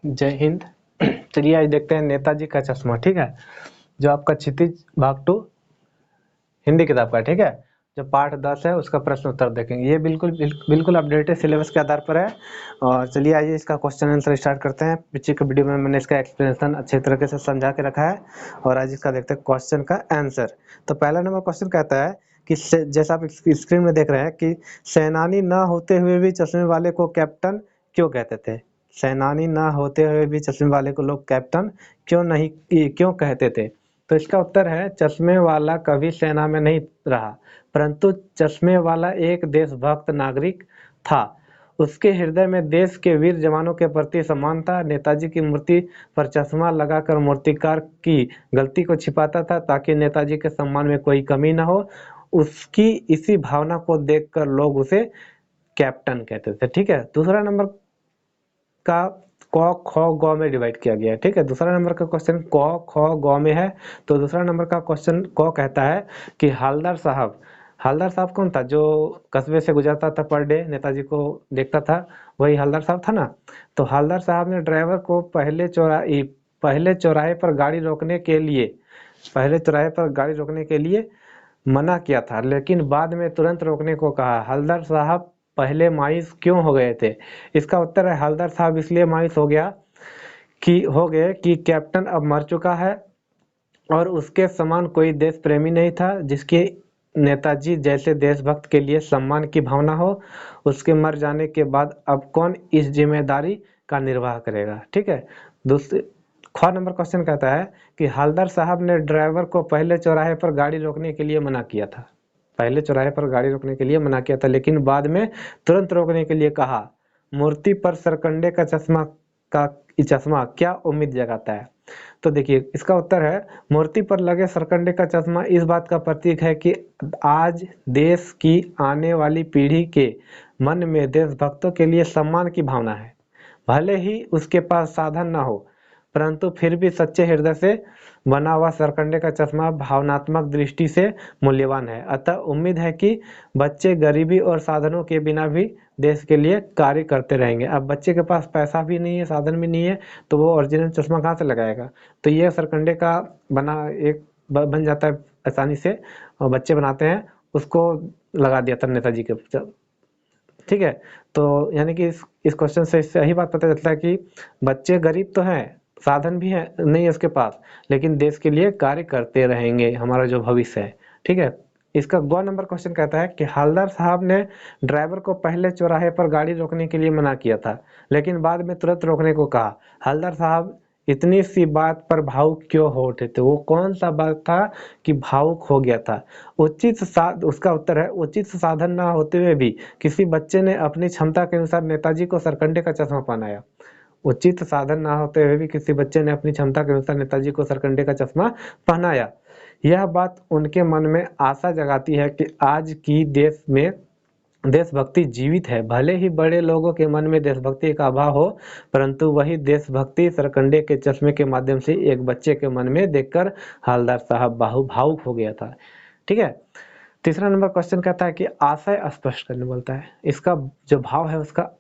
जय हिंद। चलिए आज देखते हैं नेताजी का चश्मा। ठीक है, जो आपका क्षितिज भाग 2 हिंदी किताब का, ठीक है, जो पाठ 10 है उसका प्रश्न उत्तर देखेंगे। ये बिल्कुल अपडेटेड सिलेबस के आधार पर है। और चलिए आइए इसका क्वेश्चन आंसर स्टार्ट करते हैं। पीछे के वीडियो में मैंने इसका एक्सप्लेनेशन अच्छे तरीके से समझा के रखा है और आज इसका देखते हैं क्वेश्चन का आंसर। तो पहला नंबर क्वेश्चन कहता है कि जैसा आप स्क्रीन में देख रहे हैं कि सेनानी न होते हुए भी चश्मे वाले को कैप्टन क्यों कहते थे। सेनानी न होते हुए भी चश्मे वाले को लोग कैप्टन क्यों कहते थे। तो इसका उत्तर है, चश्मे वाला कभी सेना में नहीं रहा, परंतु चश्मे वाला एक देशभक्त नागरिक था। उसके हृदय में देश के वीर जवानों के प्रति सम्मान था। नेताजी की मूर्ति पर चश्मा लगाकर मूर्तिकार की गलती को छिपाता था ताकि नेताजी के सम्मान में कोई कमी न हो। उसकी इसी भावना को देखकर लोग उसे कैप्टन कहते थे। ठीक है, दूसरा नंबर का क ख ग में डिवाइड किया गया है। ठीक है, दूसरा नंबर का क्वेश्चन क ख ग में है। तो दूसरा नंबर का क्वेश्चन क कहता है कि हवलदार साहब कौन था, जो कस्बे से गुजरता था पर डे, नेताजी को देखता था, वही हवलदार साहब था ना। तो हवलदार साहब ने ड्राइवर को पहले चौराहे पर गाड़ी रोकने के लिए मना किया था, लेकिन बाद में तुरंत रोकने को कहा। हवलदार साहब पहले मायूस क्यों हो गए थे। इसका उत्तर है, हवलदार साहब इसलिए मायूस हो गए कि कैप्टन अब मर चुका है और उसके समान कोई देश प्रेमी नहीं था जिसके नेताजी जैसे देशभक्त के लिए सम्मान की भावना हो। उसके मर जाने के बाद अब कौन इस जिम्मेदारी का निर्वाह करेगा। ठीक है, दूसरे ख नंबर क्वेश्चन कहता है कि हवलदार साहब ने ड्राइवर को पहले चौराहे पर गाड़ी रोकने के लिए मना किया था। लेकिन बाद में तुरंत रोकने के लिए कहा। मूर्ति पर सरकंडे का चश्मा क्या उम्मीद जगाता है। तो देखिए इसका उत्तर है, मूर्ति पर लगे सरकंडे का चश्मा इस बात का प्रतीक है कि आज देश की आने वाली पीढ़ी के मन में देशभक्तों के लिए सम्मान की भावना है। भले ही उसके पास साधन ना हो, परंतु फिर भी सच्चे हृदय से बना हुआ सरकंडे का चश्मा भावनात्मक दृष्टि से मूल्यवान है। अतः उम्मीद है कि बच्चे गरीबी और साधनों के बिना भी देश के लिए कार्य करते रहेंगे। अब बच्चे के पास पैसा भी नहीं है, साधन भी नहीं है, तो वो ओरिजिनल चश्मा कहाँ से लगाएगा। तो ये सरकंडे का बन जाता है आसानी से, और बच्चे बनाते हैं, उसको लगा दिया था नेताजी के। ठीक है, तो यानी कि इस क्वेश्चन से यही बात पता चलता है कि बच्चे गरीब तो हैं, साधन भी है नहीं है उसके पास, लेकिन देश के लिए कार्य करते रहेंगे, हमारा जो भविष्य है। ठीक है, इसका ग नंबर क्वेश्चन कहता है कि हवलदार साहब ने ड्राइवर को पहले चौराहे पर गाड़ी रोकने के लिए मना किया था, लेकिन बाद में तुरंत रोकने को कहा। हवलदार साहब इतनी सी बात पर भावुक क्यों हो उठे थे, वो कौन सा बात था कि भावुक हो गया था। उसका उत्तर है, उचित साधन ना होते हुए भी किसी बच्चे ने अपनी क्षमता के अनुसार नेताजी को सरकंडे का चश्मा पहनाया। उचित साधन ना होते हुए भी किसी बच्चे ने अपनी क्षमता के अनुसार नेताजी को सरकंडे का चश्मा पहनाया। यह बात उनके मन में आशा जगाती है कि आज की देश में देशभक्ति जीवित है। भले ही बड़े लोगों के मन में देशभक्ति का अभाव हो, परंतु वही देशभक्ति सरकंडे के चश्मे के माध्यम से एक बच्चे के मन में देखकर हवलदार साहब भावुक हो गया था। ठीक है, तीसरा नंबर क्वेश्चन कहता है कि आशय स्पष्ट करने बोलता है, इसका जो भाव है उसका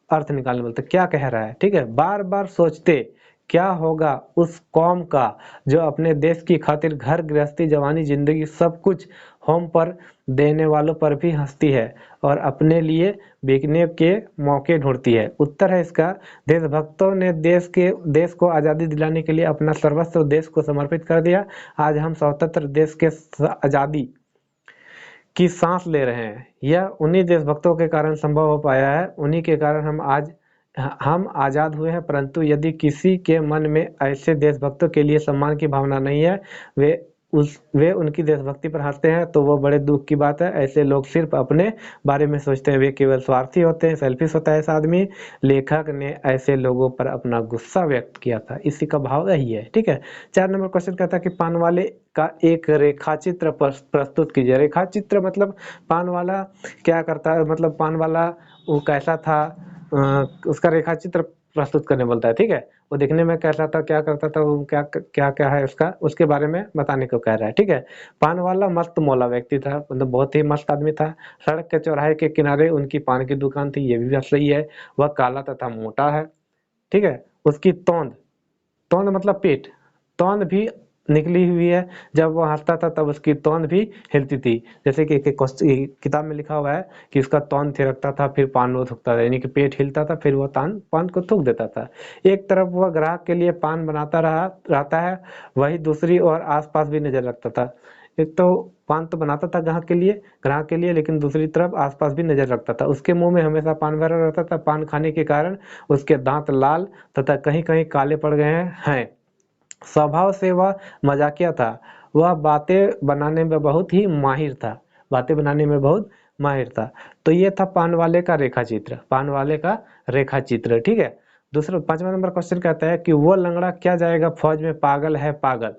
अर्थ निकालने बोलते, क्या कह रहा है। ठीक है, बार बार सोचते क्या होगा उस कौम का जो अपने देश की खातिर घर गृहस्थी जवानी जिंदगी सब कुछ होम पर देने वालों पर भी हंसती है और अपने लिए बिकने के मौके ढूंढती है। उत्तर है इसका, देशभक्तों ने देश को आज़ादी दिलाने के लिए अपना सर्वस्व देश को समर्पित कर दिया। आज हम स्वतंत्र देश के आज़ादी की सांस ले रहे हैं। यह उन्हीं देशभक्तों के कारण संभव हो पाया है, उन्हीं के कारण हम आज़ाद हुए हैं। परंतु यदि किसी के मन में ऐसे देशभक्तों के लिए सम्मान की भावना नहीं है, वे उनकी देशभक्ति पर हंसते हैं, तो वो बड़े दुख की बात है। ऐसे लोग सिर्फ अपने बारे में सोचते हैं, वे केवल स्वार्थी होते हैं, सेल्फिश होता है ऐसा आदमी। लेखक ने ऐसे लोगों पर अपना गुस्सा व्यक्त किया था, इसी का भाव यही है। ठीक है, 4 नंबर क्वेश्चन कहता है कि पान वाले का एक रेखाचित्र प्रस्तुत कीजिए। रेखाचित्र मतलब पान वाला क्या करता है, मतलब पान वाला वो कैसा था, उसका रेखाचित्र प्रस्तुत करने बोलता है। ठीक है, वो दिखने में कैसा था, क्या करता था, वो क्या क्या क्या है उसका, उसके बारे में बताने को कह रहा है। ठीक है, पान वाला मस्त मौला व्यक्ति था, मतलब बहुत ही मस्त आदमी था। सड़क के चौराहे के किनारे उनकी पान की दुकान थी, ये भी बात सही है। वह काला तथा मोटा है। ठीक है, उसकी तोंद, तोंद मतलब पेट, तोंद भी निकली हुई है। जब वो हंसता था तब उसकी तोंद भी हिलती थी। जैसे कि किताब में लिखा हुआ है कि उसका तोंद थिरकता था फिर पान वो थूकता था, यानी कि पेट हिलता था फिर वो पान को थूक देता था। एक तरफ वह ग्राहक के लिए पान बनाता रहता है, वही दूसरी ओर आसपास भी नजर रखता था। एक तो पान तो बनाता था ग्राहक के लिए, लेकिन दूसरी तरफ आसपास भी नजर रखता था। उसके मुंह में हमेशा पान भरा रहता था। पान खाने के कारण उसके दांत लाल तथा कहीं कहीं काले पड़ गए हैं। स्वभाव से वह मजाकिया था। वह बातें बनाने में बहुत ही माहिर था, बातें बनाने में बहुत माहिर था। तो ये था पान वाले का रेखा चित्र, पान वाले का रेखा चित्र। ठीक है। दूसरा 5वां नंबर क्वेश्चन कहता है कि वो लंगड़ा क्या जाएगा फौज में, पागल है पागल।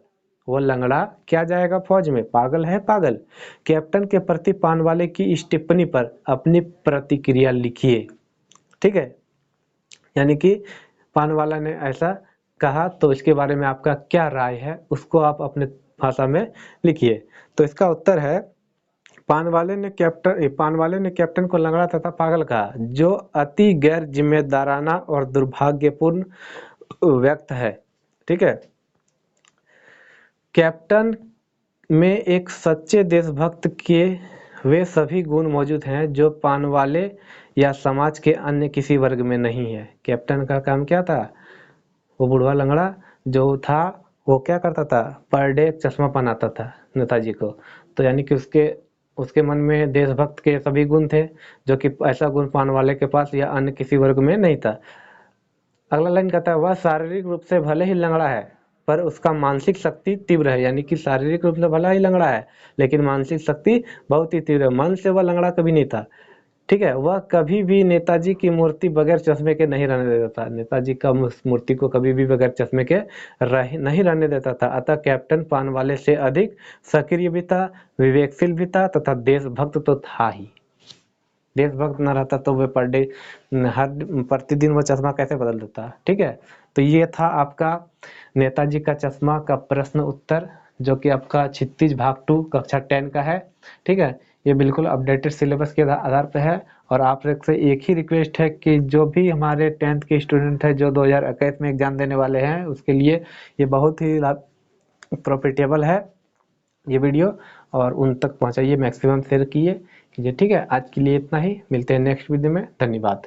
वो लंगड़ा क्या जाएगा फौज में, पागल है पागल। कैप्टन के प्रति पान वाले की इस टिप्पणी पर अपनी प्रतिक्रिया लिखिए। ठीक है, यानी कि पान वाला ने ऐसा कहा तो इसके बारे में आपका क्या राय है, उसको आप अपने भाषा में लिखिए। तो इसका उत्तर है पान वाले ने कैप्टन को लंगड़ा तथा पागल कहा, जो अति गैर जिम्मेदाराना और दुर्भाग्यपूर्ण व्यक्त है। ठीक है। कैप्टन में एक सच्चे देशभक्त के वे सभी गुण मौजूद हैं जो पान वाले या समाज के अन्य किसी वर्ग में नहीं है। कैप्टन का काम क्या था, वो बुढ़वा लंगड़ा जो था वो क्या करता था, पर डे एक चश्मा पहनाता था नेताजी को। तो यानी कि उसके उसके मन में देशभक्त के सभी गुण थे, जो कि ऐसा गुण पान वाले के पास या अन्य किसी वर्ग में नहीं था। अगला लाइन कहता है वह शारीरिक रूप से भले ही लंगड़ा है पर उसका मानसिक शक्ति तीव्र है। यानी कि शारीरिक रूप से भला ही लंगड़ा है लेकिन मानसिक शक्ति बहुत ही तीव्र है। मन से वह लंगड़ा कभी नहीं था। ठीक है। वह कभी भी नेताजी की मूर्ति बगैर चश्मे के नहीं रहने देता था। नेताजी का मूर्ति को कभी भी बगैर चश्मे के नहीं रहने देता था। अतः कैप्टन पानवाले से अधिक सक्रिय भी था, विवेकशील भी था तथा देशभक्त तो था ही। देशभक्त न रहता तो वे पर डे हर प्रतिदिन वो चश्मा कैसे बदल देता। ठीक है। तो ये था आपका नेताजी का चश्मा का प्रश्न उत्तर, जो कि आपका क्षितिज भाग 2 कक्षा 10 का है। ठीक है। ये बिल्कुल अपडेटेड सिलेबस के आधार पर है। और आप से एक ही रिक्वेस्ट है कि जो भी हमारे 10th के स्टूडेंट हैं जो 2021 में एग्जाम देने वाले हैं, उसके लिए ये बहुत ही प्रॉफिटेबल है ये वीडियो, और उन तक पहुंचाइए, मैक्सिमम शेयर कीजिए। ठीक है। आज के लिए इतना ही, मिलते हैं नेक्स्ट वीडियो में। धन्यवाद।